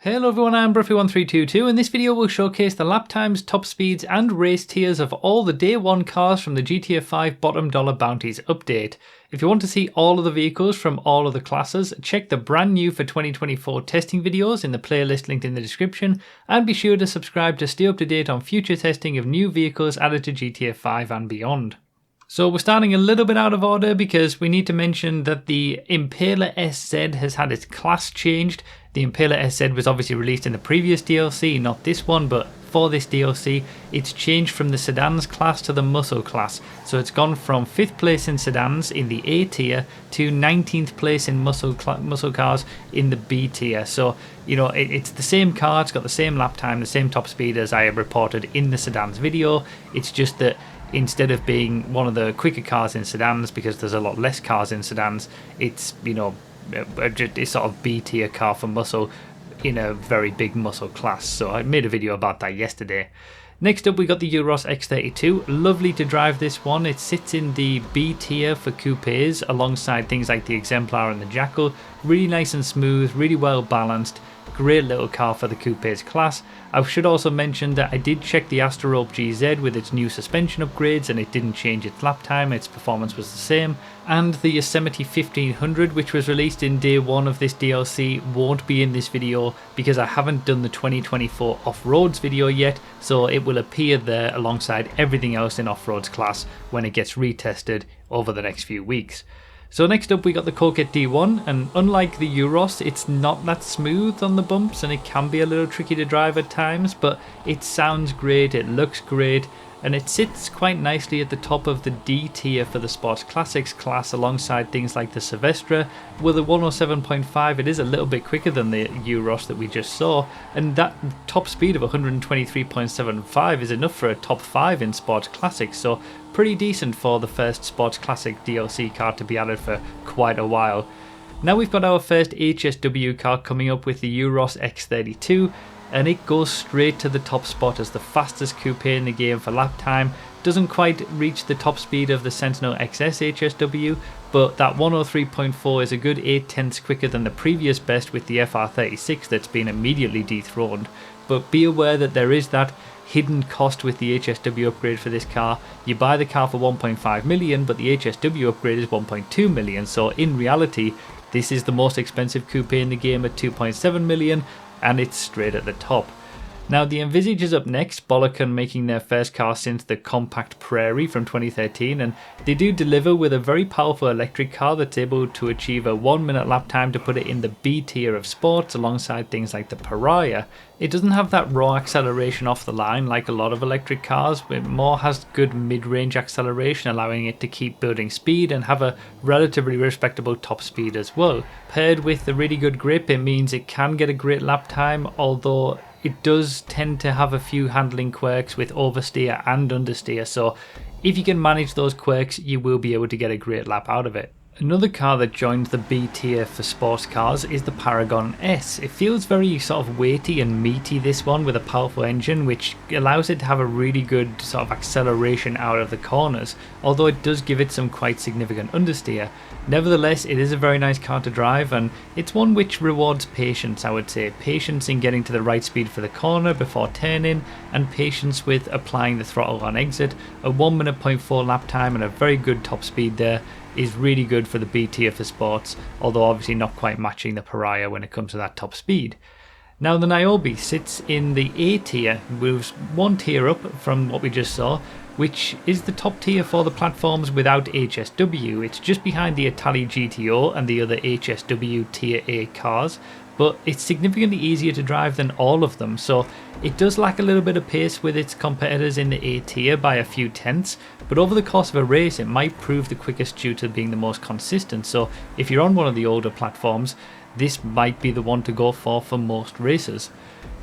Hello everyone, I'm Bruffy1322 and this video will showcase the lap times, top speeds and race tiers of all the day one cars from the GTA 5 bottom dollar bounties update. If you want to see all of the vehicles from all of the classes, check the brand new for 2024 testing videos in the playlist linked in the description, and be sure to subscribe to stay up to date on future testing of new vehicles added to GTA 5 and beyond. So we're starting a little bit out of order because we need to mention that the Impaler SZ has had its class changed. The Impaler SZ was obviously released in the previous DLC, not this one, but for this DLC it's changed from the sedans class to the muscle class. So it's gone from 5th place in sedans in the A tier to 19th place in muscle cars in the B tier. So, you know, it's the same car, it's got the same lap time, the same top speed as I have reported in the sedans video. It's just that instead of being one of the quicker cars in sedans, because there's a lot less cars in sedans, it's, you know, it's sort of B tier car for muscle in a very big muscle class. So I made a video about that yesterday. Next up we got the Euros X32. Lovely to drive this one. It sits in the B tier for coupes alongside things like the Exemplar and the Jackal. Really nice and smooth, really well balanced. Great little car for the coupes class. I should also mention that I did check the Astrorope GZ with its new suspension upgrades and it didn't change its lap time, its performance was the same. And the Yosemite 1500, which was released in day one of this DLC, won't be in this video because I haven't done the 2024 off-roads video yet, so it will appear there alongside everything else in off-roads class when it gets retested over the next few weeks. So next up we got the Coquette D1, and unlike the Euros, it's not that smooth on the bumps and it can be a little tricky to drive at times, but it sounds great, it looks great, and it sits quite nicely at the top of the D tier for the Sports Classics class alongside things like the Silvestre. With a 107.5 it is a little bit quicker than the Euros that we just saw, and that top speed of 123.75 is enough for a top 5 in Sports Classics, so pretty decent for the first Sports Classic DLC car to be added for quite a while. Now we've got our first HSW car coming up with the Euros X32, and it goes straight to the top spot as the fastest coupe in the game for lap time. Doesn't quite reach the top speed of the Sentinel XS HSW, but that 103.4 is a good 8/10ths quicker than the previous best with the FR36 that's been immediately dethroned. But be aware that there is that hidden cost with the HSW upgrade for this car. You buy the car for 1.5 million, but the HSW upgrade is 1.2 million, so in reality this is the most expensive coupe in the game at 2.7 million, and it's straight at the top. Now the Envisage is up next, Bollicon making their first car since the Compact Prairie from 2013, and they do deliver with a very powerful electric car that's able to achieve a 1 minute lap time to put it in the B tier of sports alongside things like the Pariah. It doesn't have that raw acceleration off the line like a lot of electric cars, but it more has good mid-range acceleration, allowing it to keep building speed and have a relatively respectable top speed as well. Paired with the really good grip, it means it can get a great lap time, although it does tend to have a few handling quirks with oversteer and understeer, so if you can manage those quirks you will be able to get a great lap out of it. Another car that joined the B tier for sports cars is the Paragon S. It feels very sort of weighty and meaty, this one, with a powerful engine which allows it to have a really good sort of acceleration out of the corners, although it does give it some quite significant understeer. Nevertheless, it is a very nice car to drive, and it's one which rewards patience, I would say. Patience in getting to the right speed for the corner before turning, and patience with applying the throttle on exit. A 1 minute 0.4 lap time and a very good top speed there is really good for the B tier for sports, although obviously not quite matching the Pariah when it comes to that top speed. Now the Niobe sits in the A tier, moves one tier up from what we just saw, which is the top tier for the platforms without HSW. It's just behind the Itali GTO and the other HSW tier A cars, but it's significantly easier to drive than all of them, so it does lack a little bit of pace with its competitors in the A tier by a few tenths, but over the course of a race it might prove the quickest due to being the most consistent, so if you're on one of the older platforms, this might be the one to go for most races.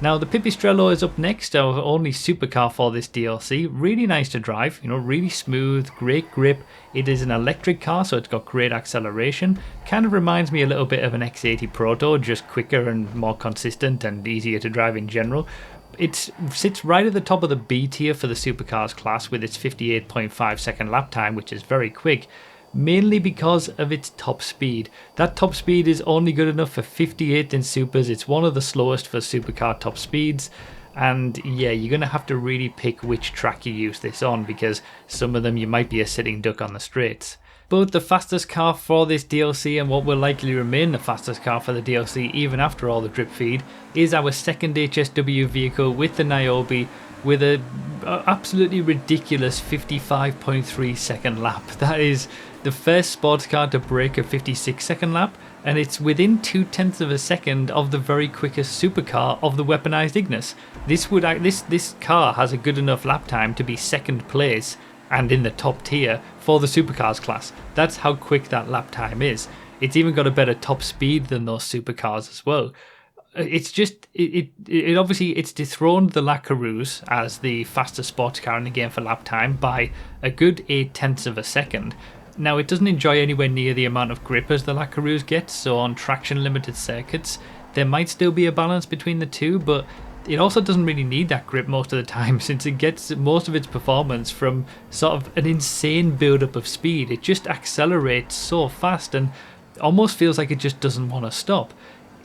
Now the Pipistrello is up next, our only supercar for this DLC. Really nice to drive, you know, really smooth, great grip. It is an electric car, so it's got great acceleration. Kind of reminds me a little bit of an X80 Proto, just quicker and more consistent and easier to drive in general. It sits right at the top of the B tier for the supercars class with its 58.5 second lap time, which is very quick. mainly because of its top speed. That top speed is only good enough for 58th in supers. It's one of the slowest for supercar top speeds. And yeah, you're going to have to really pick which track you use this on, because some of them you might be a sitting duck on the straights. But the fastest car for this DLC, and what will likely remain the fastest car for the DLC even after all the drip feed, is our second HSW vehicle with the Niobe, with a absolutely ridiculous 55.3 second lap. That is the first sports car to break a 56 second lap, and it's within 0.2 of a second of the very quickest supercar of the weaponized Ignis. This car has a good enough lap time to be second place and in the top tier for the supercars class. That's how quick that lap time is. It's even got a better top speed than those supercars as well. It's just, it obviously, it's dethroned the La Carouse as the fastest sports car in the game for lap time by a good 0.8 of a second. Now, it doesn't enjoy anywhere near the amount of grip as the La Carouse gets, so on traction limited circuits, there might still be a balance between the two, but it also doesn't really need that grip most of the time, since it gets most of its performance from sort of an insane build-up of speed. It just accelerates so fast and almost feels like it just doesn't want to stop.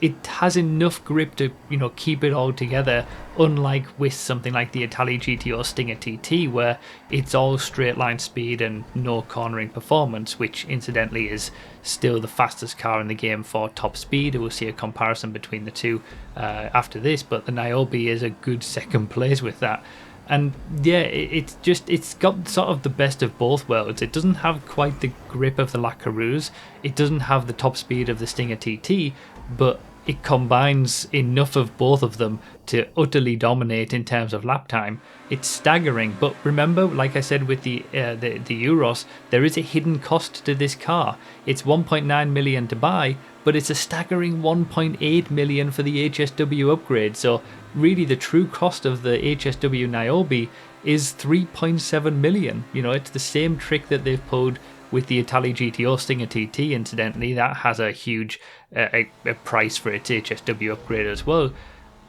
It has enough grip to, keep it all together, unlike with something like the Italy GT or Stinger TT, where it's all straight line speed and no cornering performance, which incidentally is still the fastest car in the game for top speed. We'll see a comparison between the two after this, but the Niobe is a good second place with that. And yeah, it's got sort of the best of both worlds. It doesn't have quite the grip of the La Carouse, it doesn't have the top speed of the Stinger TT, but it combines enough of both of them to utterly dominate in terms of lap time. It's staggering, but remember, like I said with the Euros, there is a hidden cost to this car. It's 1.9 million to buy, but it's a staggering 1.8 million for the HSW upgrade. So really the true cost of the HSW Niobe is 3.7 million. It's the same trick that they've pulled with the Italy GTO Stinger TT, incidentally. That has a huge a price for its HSW upgrade as well.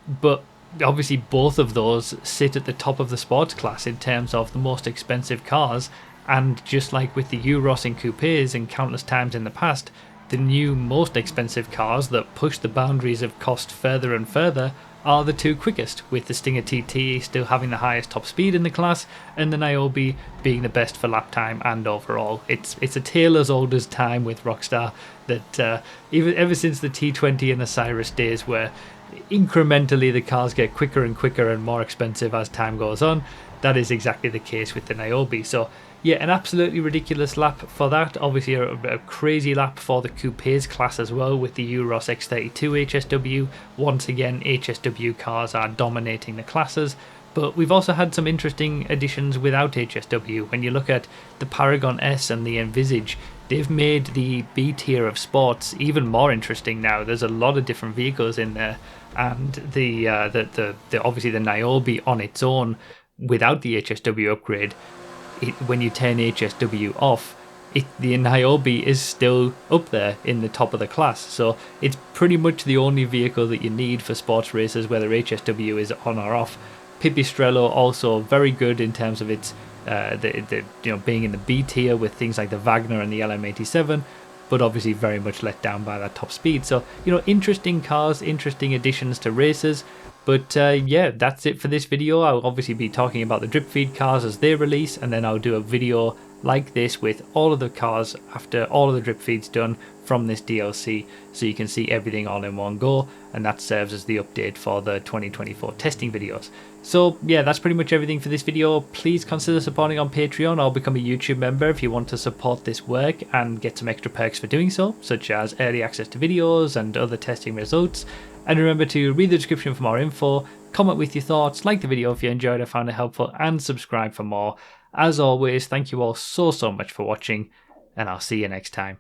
But obviously both of those sit at the top of the sports class in terms of the most expensive cars, and just like with the Euros in coupes and countless times in the past, the new most expensive cars that push the boundaries of cost further and further are the two quickest, with the Stinger TT still having the highest top speed in the class and the Niobe being the best for lap time and overall. It's a tale as old as time with Rockstar, that even ever since the T20 and the Cyrus days, where incrementally the cars get quicker and quicker and more expensive as time goes on, that is exactly the case with the Niobe. So yeah, an absolutely ridiculous lap for that. Obviously a crazy lap for the coupes class as well, with the Euros X32 HSW. Once again, HSW cars are dominating the classes, but we've also had some interesting additions without HSW. When you look at the Paragon S and the Envisage, they've made the B tier of sports even more interesting now. There's a lot of different vehicles in there, and the obviously the Niobe on its own without the HSW upgrade, when you turn HSW off, the Niobe is still up there in the top of the class. So it's pretty much the only vehicle that you need for sports races, whether HSW is on or off. Pipistrello also very good in terms of its being in the B tier with things like the Wagner and the LM87, but obviously very much let down by that top speed. So interesting cars, interesting additions to races. But yeah, that's it for this video. I'll obviously be talking about the drip feed cars as they release, and then I'll do a video like this with all of the cars after all of the drip feeds done from this DLC, so you can see everything all in one go, and that serves as the update for the 2024 testing videos. So yeah, that's pretty much everything for this video. Please consider supporting on Patreon or become a YouTube member if you want to support this work and get some extra perks for doing so, such as early access to videos and other testing results. And remember to read the description for more info, comment with your thoughts, like the video if you enjoyed or found it helpful, and subscribe for more. As always, thank you all so much for watching, and I'll see you next time.